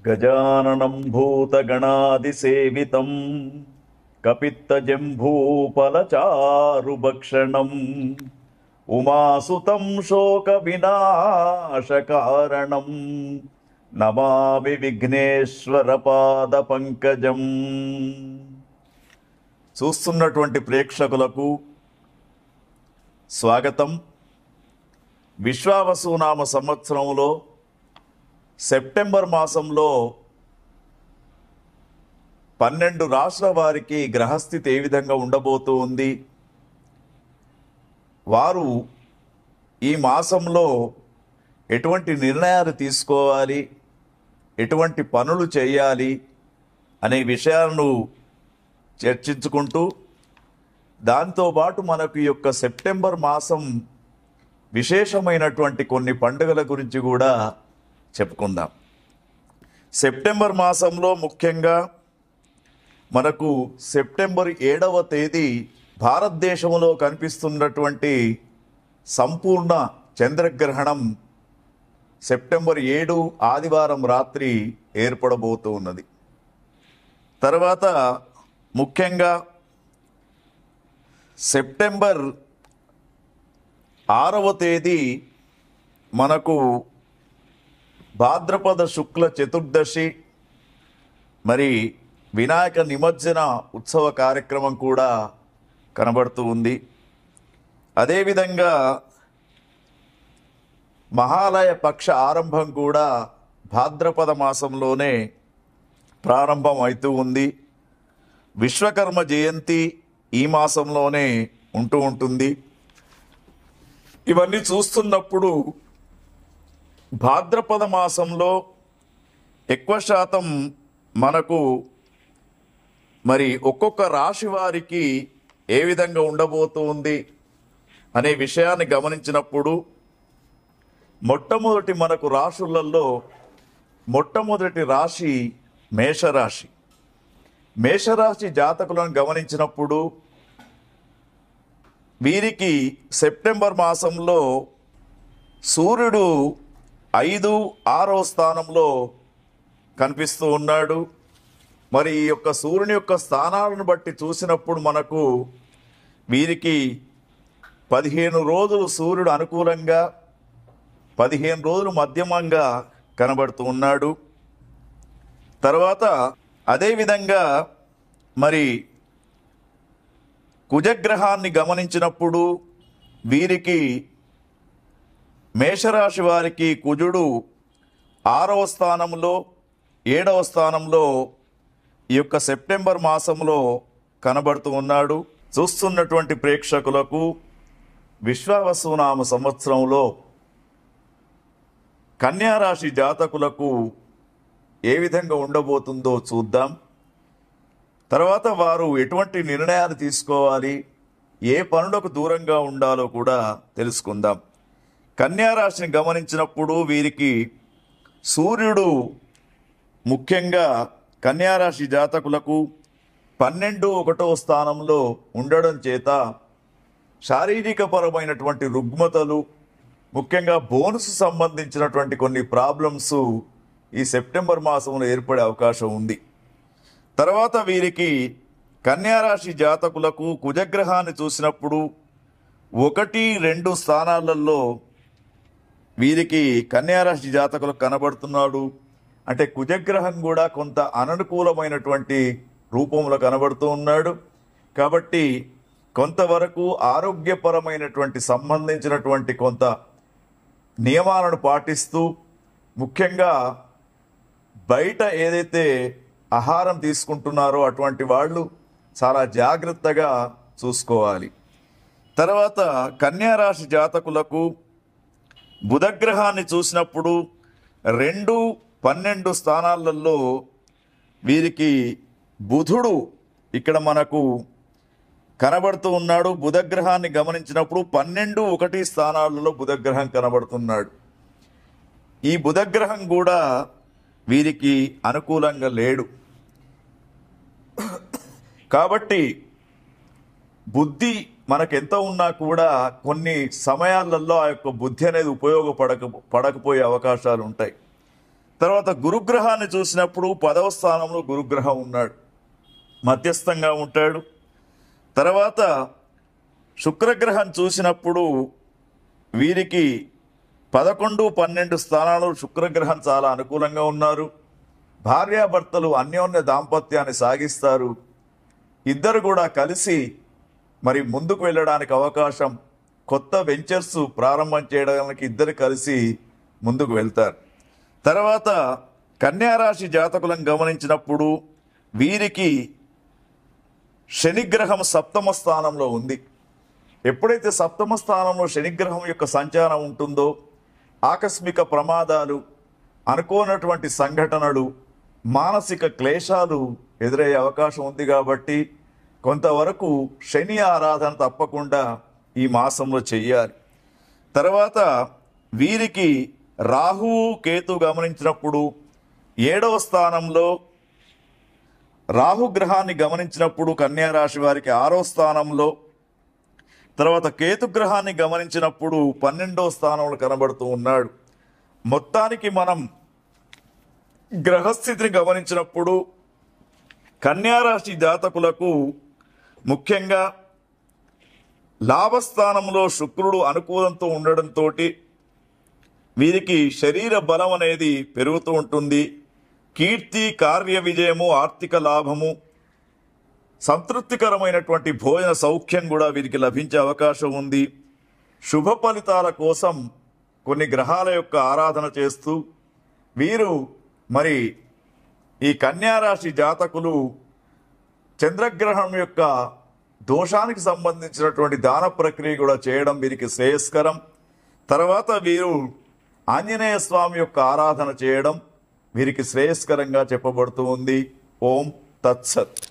గజాననం భూతగణాదిసేవితం కపిత్తజంభూఫలచారుభక్షణం ఉమాసుతం శోక వినాశకారణం నమామి విఘ్నేశ్వర పాద పంకజం. చూస్తున్నటువంటి ప్రేక్షకులకు స్వాగతం. విశ్వావసునామ సంవత్సరంలో సెప్టెంబర్ మాసంలో 12 రాష్ట్రాల వారికి గ్రహస్థితి ఏ విధంగా ఉండబోతూ ఉంది, వారు ఈ మాసంలో ఎటువంటి నిర్ణయాలు తీసుకోవాలి, ఎటువంటి పనులు చేయాలి అనే విషయాలను చర్చించుకుంటూ, దాంతోపాటు మనకు ఈ యొక్క సెప్టెంబర్ మాసం విశేషమైనటువంటి కొన్ని పండుగల గురించి కూడా చెప్పుకుందాం. సెప్టెంబర్ మాసంలో ముఖ్యంగా మనకు సెప్టెంబర్ 7వ తేదీ భారతదేశంలో కనిపిస్తున్నటువంటి సంపూర్ణ చంద్రగ్రహణం సెప్టెంబర్ 7 ఆదివారం రాత్రి ఏర్పడబోతూ ఉన్నది. తర్వాత ముఖ్యంగా సెప్టెంబర్ 6వ తేదీ మనకు భాద్రపద శుక్ల చతుర్దశి, మరి వినాయక నిమజ్జన ఉత్సవ కార్యక్రమం కూడా కనబడుతూ ఉంది. అదేవిధంగా మహాలయ పక్ష ఆరంభం కూడా భాద్రపద మాసంలోనే ప్రారంభం అవుతూ ఉంది. విశ్వకర్మ జయంతి ఈ మాసంలోనే ఉంటూ ఉంటుంది. ఇవన్నీ చూస్తున్నప్పుడు భాద్రపద మాసంలో ఎక్కువ శాతం మనకు మరి ఒక్కొక్క రాశి వారికి ఏ విధంగా ఉండబోతుంది అనే విషయాన్ని గమనించినప్పుడు, మొట్టమొదటి మనకు రాశులలో మొట్టమొదటి రాశి మేషరాశి. మేషరాశి జాతకులను గమనించినప్పుడు వీరికి సెప్టెంబర్ మాసంలో సూర్యుడు 5, 6వ స్థానంలో కనిపిస్తూ ఉన్నాడు. మరి ఈ యొక్క సూర్యుని యొక్క స్థానాలను బట్టి చూసినప్పుడు మనకు వీరికి 15 రోజులు సూర్యుడు అనుకూలంగా, 15 రోజులు మధ్యమంగా కనబడుతూ ఉన్నాడు. తర్వాత అదేవిధంగా మరి కుజగ్రహాన్ని గమనించినప్పుడు వీరికి మేషరాశి వారికి కుజుడు 6వ స్థానంలో, 7వ స్థానంలో ఈ యొక్క సెప్టెంబర్ మాసంలో కనబడుతూ ఉన్నాడు. చూస్తున్నటువంటి ప్రేక్షకులకు విశ్వావసునామ సంవత్సరంలో కన్యారాశి జాతకులకు ఏ విధంగా ఉండబోతుందో చూద్దాం. తర్వాత వారు ఎటువంటి నిర్ణయాలు తీసుకోవాలి, ఏ పనులకు దూరంగా ఉండాలో కూడా తెలుసుకుందాం. కన్యారాశిని గమనించినప్పుడు వీరికి సూర్యుడు ముఖ్యంగా కన్యారాశి జాతకులకు 12, 1వ స్థానంలో ఉండడం చేత శారీరకపరమైనటువంటి రుగ్మతలు, ముఖ్యంగా బోన్స్ సంబంధించినటువంటి కొన్ని ప్రాబ్లమ్స్ ఈ సెప్టెంబర్ మాసంలో ఏర్పడే అవకాశం ఉంది. తర్వాత వీరికి కన్యారాశి జాతకులకు కుజగ్రహాన్ని చూసినప్పుడు 1, 2 స్థానాలలో వీరికి కన్యారాశి జాతకులకు కనబడుతున్నాడు. అంటే కుజగ్రహం కూడా కొంత అననుకూలమైనటువంటి రూపంలో కనబడుతూ ఉన్నాడు. కాబట్టి కొంతవరకు ఆరోగ్యపరమైనటువంటి సంబంధించినటువంటి కొంత నియమాలను పాటిస్తూ, ముఖ్యంగా బయట ఏదైతే ఆహారం తీసుకుంటున్నారో అటువంటి వాళ్ళు చాలా జాగ్రత్తగా చూసుకోవాలి. తర్వాత కన్యారాశి జాతకులకు బుధగ్రహాన్ని చూసినప్పుడు 2, 12 స్థానాలలో వీరికి బుధుడు ఇక్కడ మనకు కనబడుతూ ఉన్నాడు. బుధగ్రహాన్ని గమనించినప్పుడు 12, 1 స్థానాలలో బుధగ్రహం కనబడుతున్నాడు. ఈ బుధగ్రహం కూడా వీరికి అనుకూలంగా లేడు. కాబట్టి బుద్ధి మనకెంత ఉన్నా కూడా కొన్ని సమయాలలో ఆ యొక్క బుద్ధి అనేది పడకపోయే అవకాశాలు ఉంటాయి. తర్వాత గురుగ్రహాన్ని చూసినప్పుడు 10వ స్థానంలో గురుగ్రహం ఉన్నాడు, మధ్యస్థంగా ఉంటాడు. తర్వాత శుక్రగ్రహం చూసినప్పుడు వీరికి 11, 12 స్థానాలు శుక్రగ్రహం చాలా అనుకూలంగా ఉన్నారు. భార్యాభర్తలు అన్యోన్య దాంపత్యాన్ని సాగిస్తారు. ఇద్దరు కూడా కలిసి మరి ముందుకు వెళ్ళడానికి అవకాశం, కొత్త వెంచర్స్ ప్రారంభం చేయడానికి ఇద్దరు కలిసి ముందుకు వెళ్తారు. తర్వాత కన్యారాశి జాతకులను గమనించినప్పుడు వీరికి శనిగ్రహం 7వ స్థానంలో ఉంది. ఎప్పుడైతే 7వ స్థానంలో శనిగ్రహం యొక్క సంచారం ఉంటుందో ఆకస్మిక ప్రమాదాలు, అనుకోనటువంటి సంఘటనలు, మానసిక క్లేశాలు ఎదురయ్యే అవకాశం ఉంది. కాబట్టి కొంతవరకు శని ఆరాధన తప్పకుండా ఈ మాసంలో చెయ్యాలి. తర్వాత వీరికి రాహువు కేతు గమనించినప్పుడు 7వ స్థానంలో, రాహుగ్రహాన్ని గమనించినప్పుడు కన్యారాశి వారికి 6వ స్థానంలో, తర్వాత కేతుగ్రహాన్ని గమనించినప్పుడు 12వ స్థానంలో కనబడుతూ ఉన్నాడు. మొత్తానికి మనం గ్రహస్థితిని గమనించినప్పుడు కన్యారాశి జాతకులకు ముఖ్యంగా లాభస్థానంలో శుక్రుడు అనుకూలంతో ఉండడంతో వీరికి శరీర బలం అనేది పెరుగుతూ ఉంటుంది. కీర్తి, కార్య విజయము, ఆర్థిక లాభము, సంతృప్తికరమైనటువంటి భోజన సౌఖ్యం కూడా వీరికి లభించే అవకాశం ఉంది. శుభ ఫలితాల కోసం కొన్ని గ్రహాల యొక్క ఆరాధన చేస్తూ వీరు మరి ఈ కన్యారాశి జాతకులు చంద్రగ్రహం యొక్క దోషానికి సంబంధించినటువంటి దాన ప్రక్రియ కూడా చేయడం వీరికి శ్రేయస్కరం. తర్వాత వీరు ఆంజనేయ స్వామి యొక్క ఆరాధన చేయడం వీరికి శ్రేయస్కరంగా చెప్పబడుతూ ఉంది. ఓం తత్సత్.